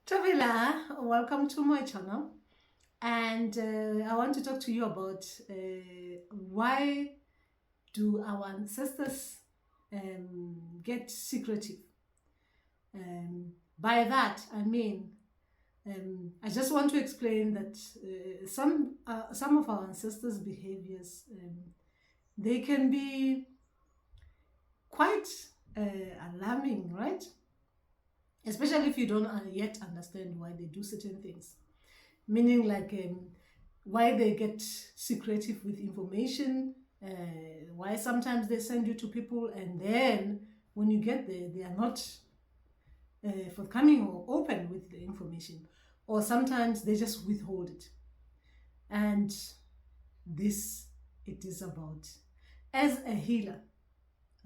Tavila, welcome to my channel. And I want to talk to you about why do our ancestors get secretive. By that, I mean, I just want to explain that some of our ancestors' behaviors, they can be quite alarming, right? Especially if you don't yet understand why they do certain things. Meaning like why they get secretive with information, why sometimes they send you to people and then when you get there, they are not forthcoming or open with the information. Or sometimes they just withhold it. And this it is about. As a healer,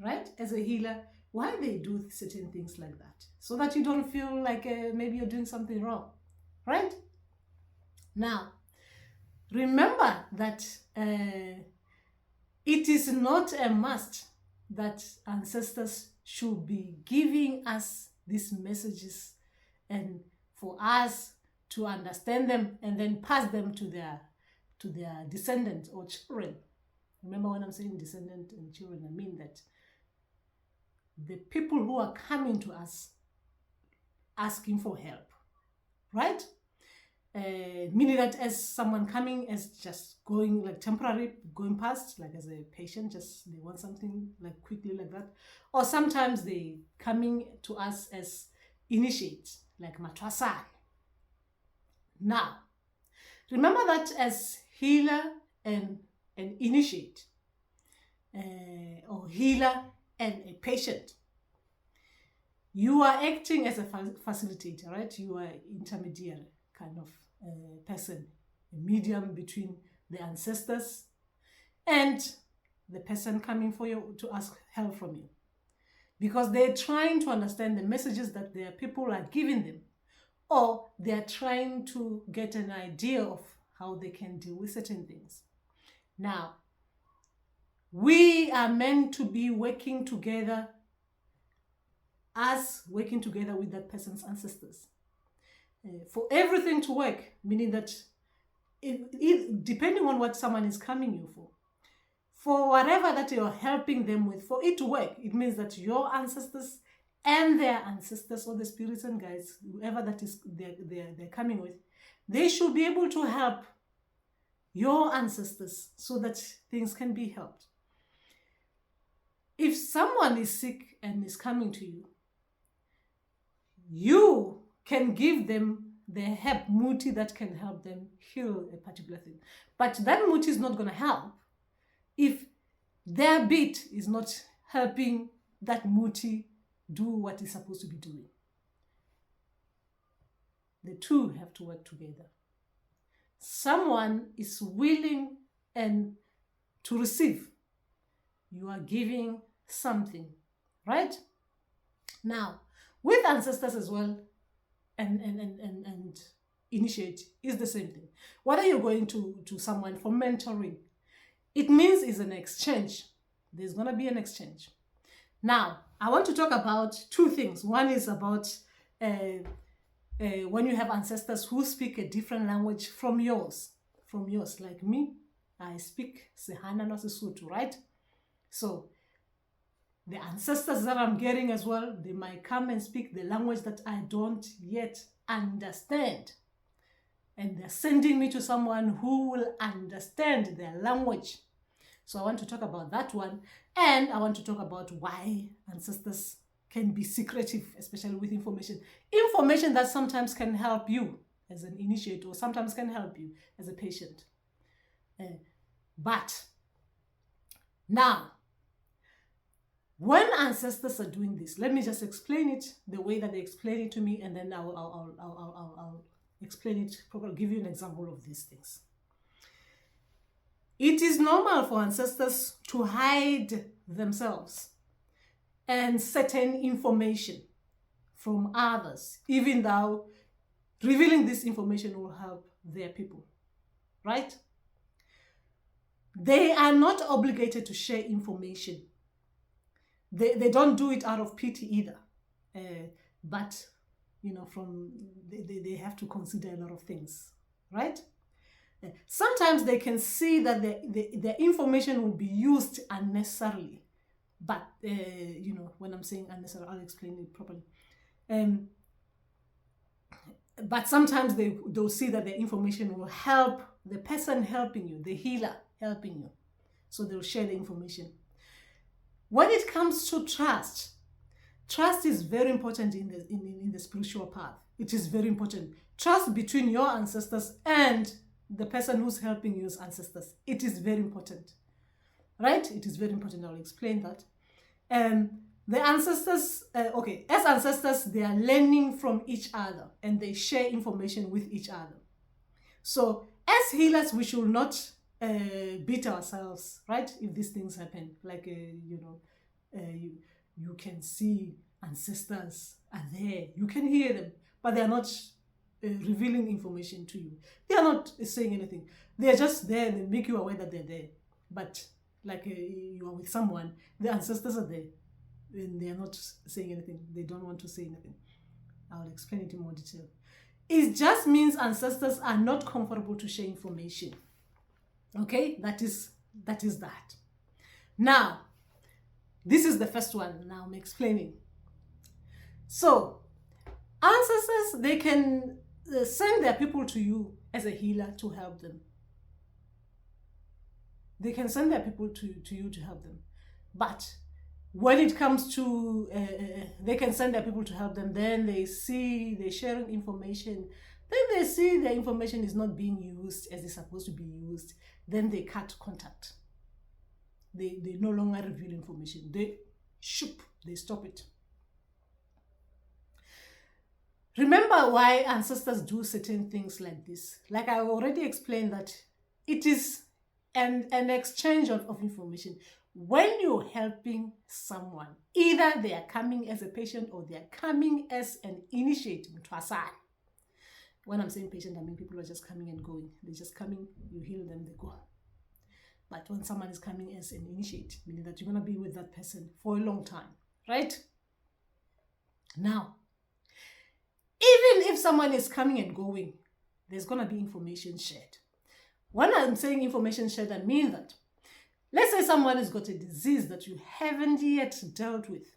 right? As a healer, why they do certain things like that, so that you don't feel like maybe you're doing something wrong, right? Now, remember that it is not a must that ancestors should be giving us these messages and for us to understand them and then pass them to their descendants or children. Remember, when I'm saying descendant and children, I mean that the people who are coming to us asking for help, right? Meaning that as someone coming as just going like temporary, going past, like as a patient, just they want something like quickly like that. Or sometimes they coming to us as initiate, like matwasan. Now, remember that as healer and an initiate, or healer and a patient, you are acting as a facilitator, right? You are intermediary kind of person, a medium between the ancestors and the person coming for you to ask help from you, because they're trying to understand the messages that their people are giving them, or they're trying to get an idea of how they can deal with certain things. Now, we are meant to be working together, us working together with that person's ancestors. For everything to work, meaning that depending on what someone is coming you for whatever that you're helping them with, for it to work, it means that your ancestors and their ancestors, or the spirits and guides, whoever that is they're coming with, they should be able to help your ancestors so that things can be helped. If someone is sick and is coming to you, you can give them the herb muti that can help them heal a particular thing. But that muti is not going to help if their bit is not helping that muti do what it's supposed to be doing. The two have to work together. Someone is willing and to receive. You are giving something, right? Now, with ancestors as well, and initiate is the same thing. Whether you're going to someone for mentoring, it means it's an exchange. There's going to be an exchange. Now, I want to talk about two things. One is about when you have ancestors who speak a different language from yours. Like me, I speak Sehana, not Sesotho, right? So the ancestors that I'm getting as well, they might come and speak the language that I don't yet understand. And they're sending me to someone who will understand their language. So I want to talk about that one. And I want to talk about why ancestors can be secretive, especially with information. Information that sometimes can help you as an initiate, or sometimes can help you as a patient. But now, when ancestors are doing this, let me just explain it the way that they explain it to me, and then I'll explain it properly, give you an example of these things. It is normal for ancestors to hide themselves and certain information from others, even though revealing this information will help their people, right? They are not obligated to share information. They don't do it out of pity either. But from they have to consider a lot of things, right? Sometimes they can see that the information will be used unnecessarily. But, when I'm saying unnecessary, I'll explain it properly. But sometimes they'll see that the information will help the person helping you, the healer helping you. So they'll share the information. When it comes to trust is very important in the spiritual path. It is very important. Trust between your ancestors and the person who's helping you's ancestors. It is very important. Right? It is very important. I'll explain that. The ancestors, as ancestors, they are learning from each other and they share information with each other. So as healers, we should not beat ourselves, right? If these things happen, like, you can see ancestors are there. You can hear them, but they are not revealing information to you. They are not saying anything. They are just there. They make you aware that they're there. But like you are with someone, the ancestors are there. And they are not saying anything. They don't want to say anything. I'll explain it in more detail. It just means ancestors are not comfortable to share information. Okay, that is that. Now, this is the first one. Now I'm explaining. So, ancestors, they can send their people to you as a healer to help them. They can send their people to you to help them. But when it comes to, they can send their people to help them, then they see they're sharing information, then they see the information is not being used as it's supposed to be used, then they cut contact. They no longer reveal information. They stop it. Remember why ancestors do certain things like this. Like I already explained that it is an exchange of information. When you're helping someone, either they are coming as a patient or they are coming as an initiate. When I'm saying patient, I mean people are just coming and going. They're just coming, you heal them, they go. But when someone is coming as an initiate, meaning that you're going to be with that person for a long time, right? Now, even if someone is coming and going, there's going to be information shared. When I'm saying information shared, I mean that, let's say someone has got a disease that you haven't yet dealt with.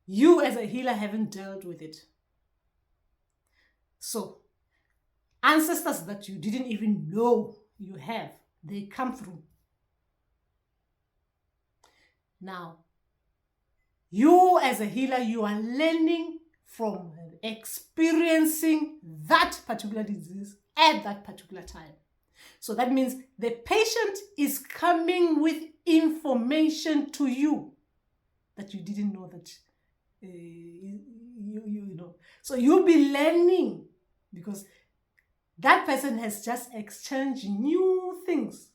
You as a healer haven't dealt with it. So, ancestors that you didn't even know you have, they come through. Now, you as a healer, you are learning from experiencing that particular disease at that particular time. So that means the patient is coming with information to you that you didn't know that you know. So you'll be learning because that person has just exchanged new things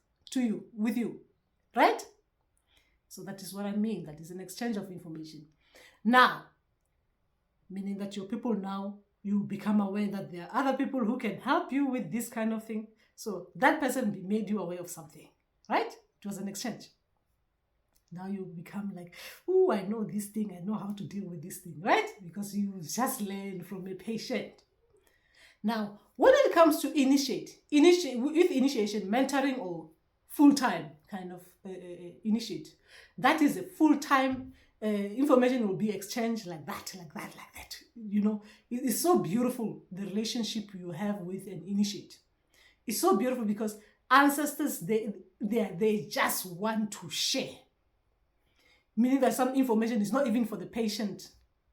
with you, right? So that is what I mean. That is an exchange of information. Now, meaning that your people now, you become aware that there are other people who can help you with this kind of thing. So that person made you aware of something, right? It was an exchange. Now you become like, oh, I know this thing. I know how to deal with this thing, right? Because you just learned from a patient. Now, when it comes to with initiation, mentoring or full-time kind of initiate, that is a full-time information will be exchanged like that. You know, it's so beautiful, the relationship you have with an initiate. It's so beautiful because ancestors, they just want to share. Meaning that some information is not even for the patient,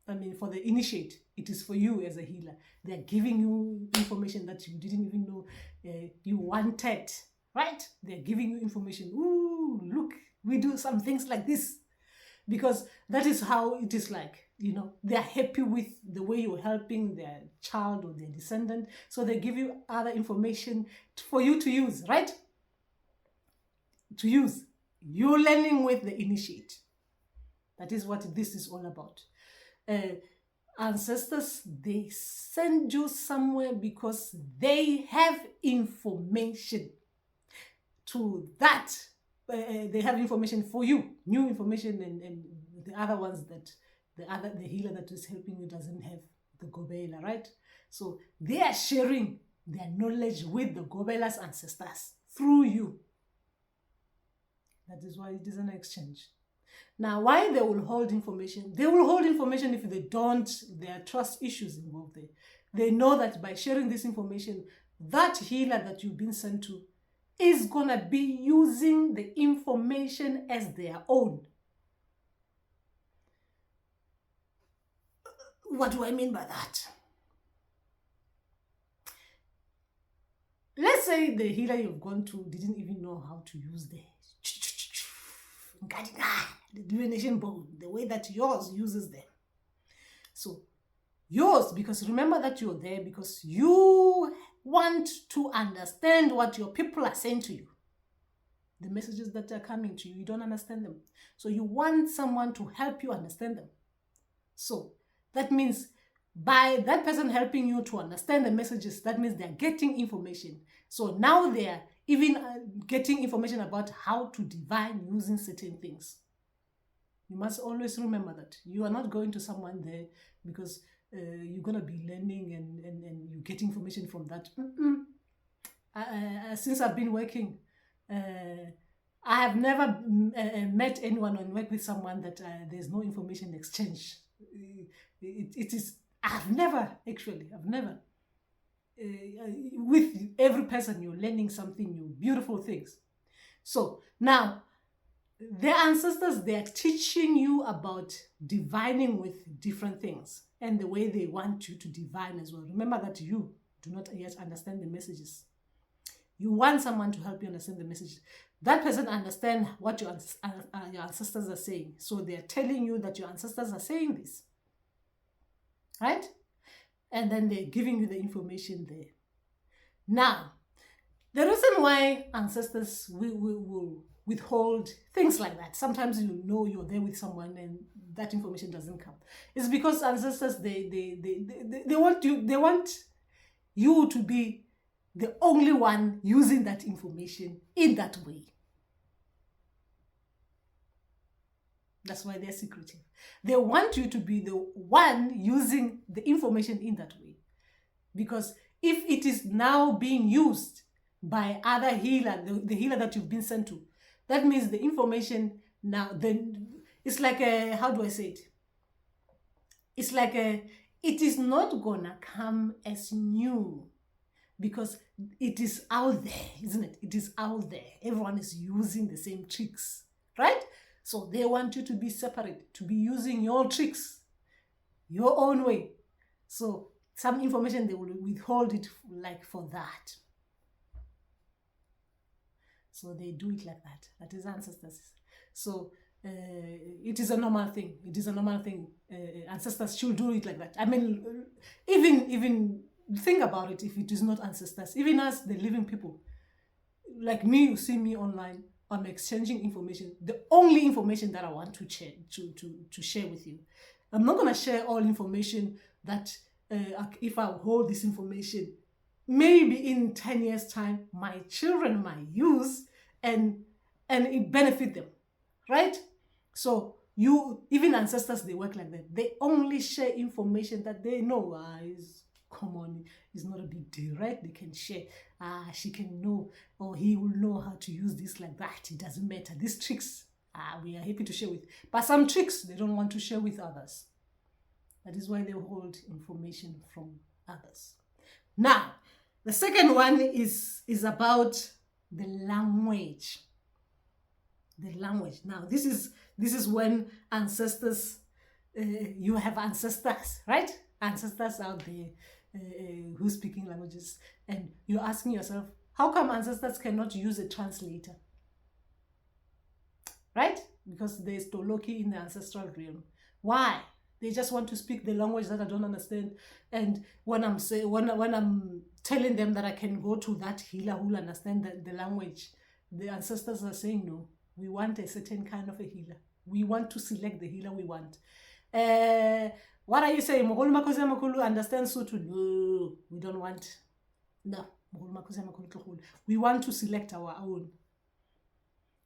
for the initiate. It is for you as a healer. They're giving you information that you didn't even know you wanted, right? They're giving you information. Ooh, look, we do some things like this. Because that is how it is like, you know, they're happy with the way you're helping their child or their descendant. So they give you other information for you to use, right? To use. You're learning with the initiate. That is what this is all about. Ancestors, they send you somewhere because they have information. To that, they have information for you, new information and the other ones that the healer that is helping you doesn't have the Gobela, right? So they are sharing their knowledge with the Gobela's ancestors through you. That is why it is an exchange. Now, why they will hold information? They will hold information if there are trust issues involved there. They know that by sharing this information, that healer that you've been sent to is going to be using the information as their own. What do I mean by that? Let's say the healer you've gone to didn't even know how to use the divination bowl the way that yours uses them. So yours, because remember that you're there because you want to understand what your people are saying to you. The messages that are coming to you, you don't understand them. So you want someone to help you understand them. So that means by that person helping you to understand the messages, that means they're getting information. So now they're even getting information about how to divine using certain things. You must always remember that. You are not going to someone there because you're going to be learning and you get information from that. Since I've been working, I have never met anyone or worked with someone that there's no information exchange. It is, I've never. With every person, you're learning something new, beautiful things. So now, their ancestors, they're teaching you about divining with different things and the way they want you to divine as well. Remember that you do not yet understand the messages. You want someone to help you understand the messages. That person understands what your ancestors are saying. So they're telling you that your ancestors are saying this. Right? And then they're giving you the information there. Now, the reason why ancestors will withhold things like that, sometimes you know you're there with someone and that information doesn't come, is because ancestors, they want you to be the only one using that information in that way. That's why they're secretive. They want you to be the one using the information in that way. Because if it is now being used by other healer, the healer that you've been sent to, that means the information now, then it's like a, how do I say it? It's like a, it is not gonna come as new because it is out there, isn't it? It is out there. Everyone is using the same tricks, right? So they want you to be separate, to be using your tricks, your own way. So some information, they will withhold it like for that. So they do it like that. That is ancestors. So it is a normal thing. It is a normal thing. Ancestors should do it like that. I mean, even think about it if it is not ancestors. Even us, the living people, like me, you see me online, I'm exchanging information. The only information that I want to share, to share with you. I'm not going to share all information that if I hold this information, maybe in 10 years' time, my children might use and it benefit them, right? So even ancestors, they work like that. They only share information that they know is common, it's not a big deal, right? They can share. She can know, or he will know how to use this like that. It doesn't matter. These tricks, we are happy to share with. But some tricks, they don't want to share with others. That is why they hold information from others. Now, the second one is about the language. The language. Now, this is when ancestors, you have ancestors, right? Ancestors out there who's speaking languages, and you're asking yourself, how come ancestors cannot use a translator? Right? Because there's Toloki in the ancestral realm. Why? They just want to speak the language that I don't understand. And when I'm telling them that I can go to that healer who will understand the language, the ancestors are saying, no, we want a certain kind of a healer. We want to select the healer we want. What are you saying? Mogolo Makosi Makulu understands Sutu? No, we don't want. No, we want to select our own.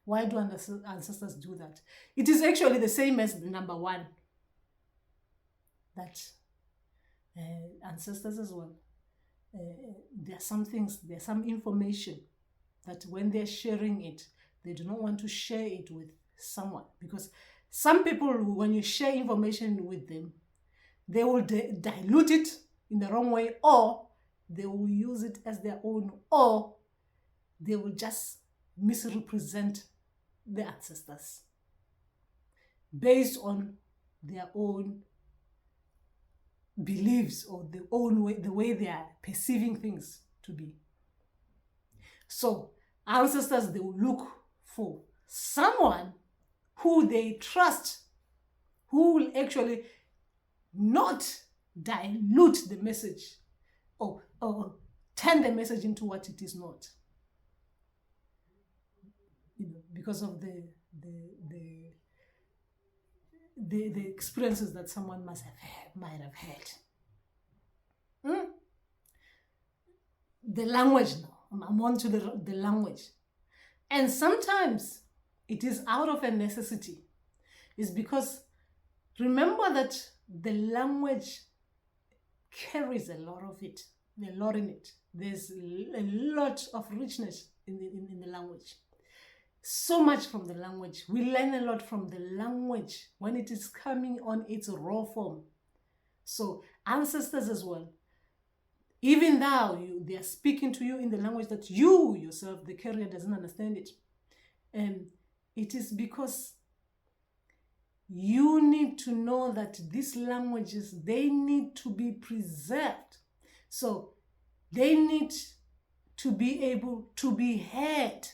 Why do ancestors do that? It is actually the same as the number one. that ancestors as well, there are some things, there's some information that when they're sharing it, they do not want to share it with someone, because some people, when you share information with them, they will dilute it in the wrong way, or they will use it as their own, or they will just misrepresent the ancestors based on their own beliefs or the way they are perceiving things to be. So ancestors, they will look for someone who they trust, who will actually not dilute the message or turn the message into what it is not. Because of the experiences that someone might have had. The language now. I'm on to the language. And sometimes it is out of a necessity. It's because remember that the language carries a lot of it, a lot in it. There's a lot of richness in the language. So much from the language. We learn a lot from the language when it is coming on its raw form. So ancestors as well, even though they are speaking to you in the language that you yourself, the carrier, doesn't understand it. And it is because you need to know that these languages, they need to be preserved. So they need to be able to be heard.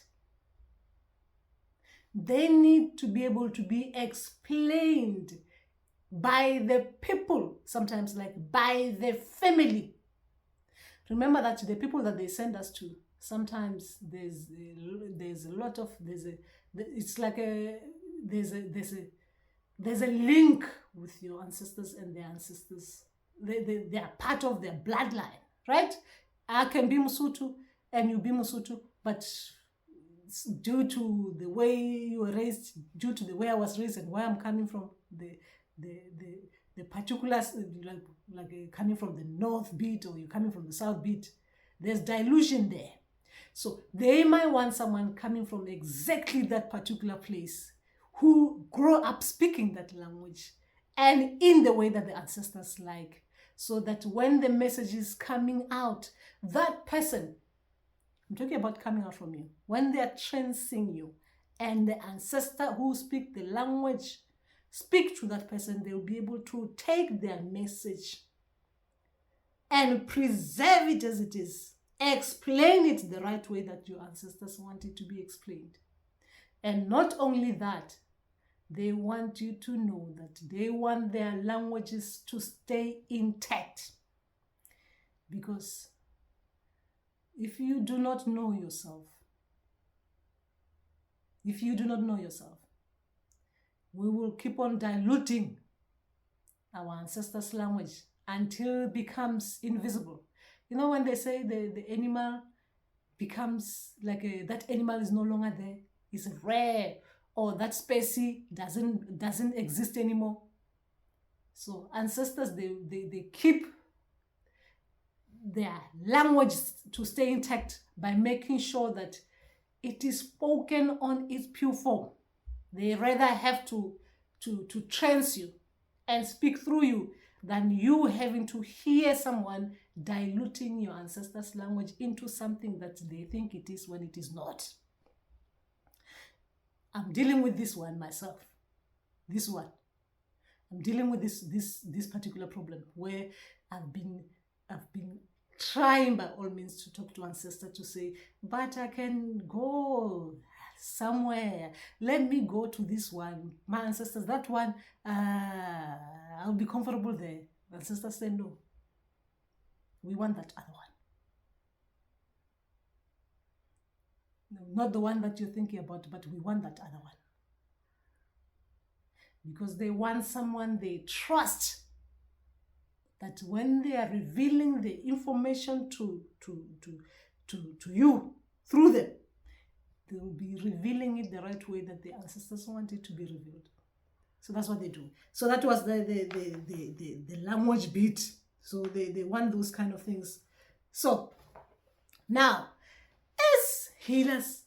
They need to be able to be explained by the people, sometimes like by the family. Remember that the people that they send us to, sometimes there's a link with your ancestors and their ancestors. They are part of their bloodline, right? I can be Mosotho and you be Mosotho, but due to the way you were raised, due to the way I was raised and where I'm coming from, the particulars, like coming from the north beat or you're coming from the south beat, there's dilution there. So they might want someone coming from exactly that particular place who grew up speaking that language and in the way that the ancestors like, so that when the message is coming out, that person, I'm talking about coming out from you, when they are transing you and the ancestor who speak the language speak to that person, they'll be able to take their message and preserve it as it is, explain it the right way that your ancestors want it to be explained. And not only that, they want you to know that they want their languages to stay intact. Because if you do not know yourself, we will keep on diluting our ancestors' language until it becomes invisible. You know, when they say the animal becomes like that animal is no longer there, it's rare, or that species doesn't exist anymore. So ancestors, they keep their language to stay intact by making sure that it is spoken on its pure form. They rather have to trans you and speak through you than you having to hear someone diluting your ancestors' language into something that they think it is when it is not. I'm dealing with this one myself. I'm dealing with this particular problem where I've been trying by all means to talk to ancestors to say, but I can go somewhere. Let me go to this one. My ancestors, that one, I'll be comfortable there. Ancestors say no. We want that other one. No, not the one that you're thinking about, but we want that other one. Because they want someone they trust, that when they are revealing the information to you through them, they will be revealing it the right way that the ancestors want it to be revealed. So that's what they do. So that was the language bit. So they want those kind of things. So now, as healers,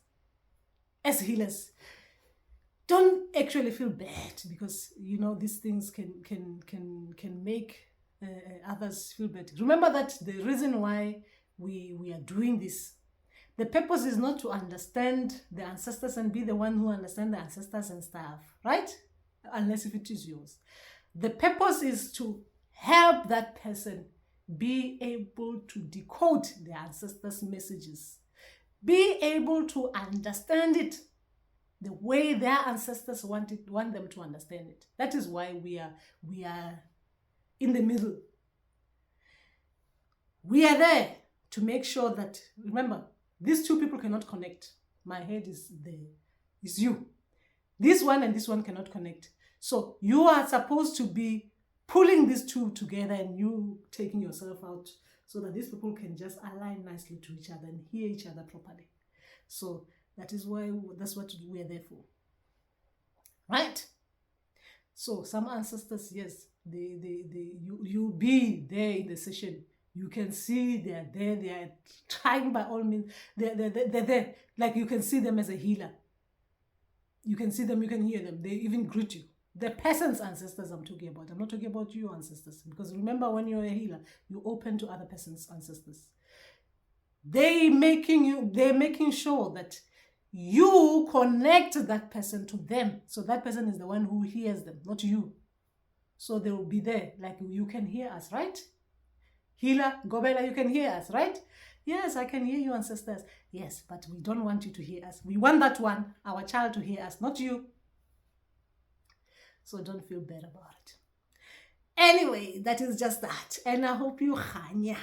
don't actually feel bad, because you know these things can make others feel bad. Remember that the reason why we are doing this, the purpose is not to understand the ancestors and be the one who understands the ancestors and stuff, right? Unless if it is yours. The purpose is to help that person be able to decode the ancestors' messages, be able to understand it the way their ancestors want them to understand it. That is why we are in the middle. We are there to make sure that, remember, these two people cannot connect. My head is you. This one and this one cannot connect. So you are supposed to be pulling these two together and you taking yourself out so that these people can just align nicely to each other and hear each other properly. So that's what we're there for. Right? So some ancestors, yes, you'll be there in the session. You can see they're there, they are trying by all means. They're there. Like you can see them as a healer. You can see them, you can hear them. They even greet you. The person's ancestors I'm talking about. I'm not talking about your ancestors. Because remember, when you're a healer, you're open to other person's ancestors. They're making sure that you connect that person to them. So that person is the one who hears them, not you. So they will be there. Like you can hear us, right? Healer, Gobela, you can hear us, right? Yes, I can hear you, ancestors. Yes, but we don't want you to hear us. We want that one, our child, to hear us, not you. So don't feel bad about it. Anyway, that is just that. And I hope you khanya.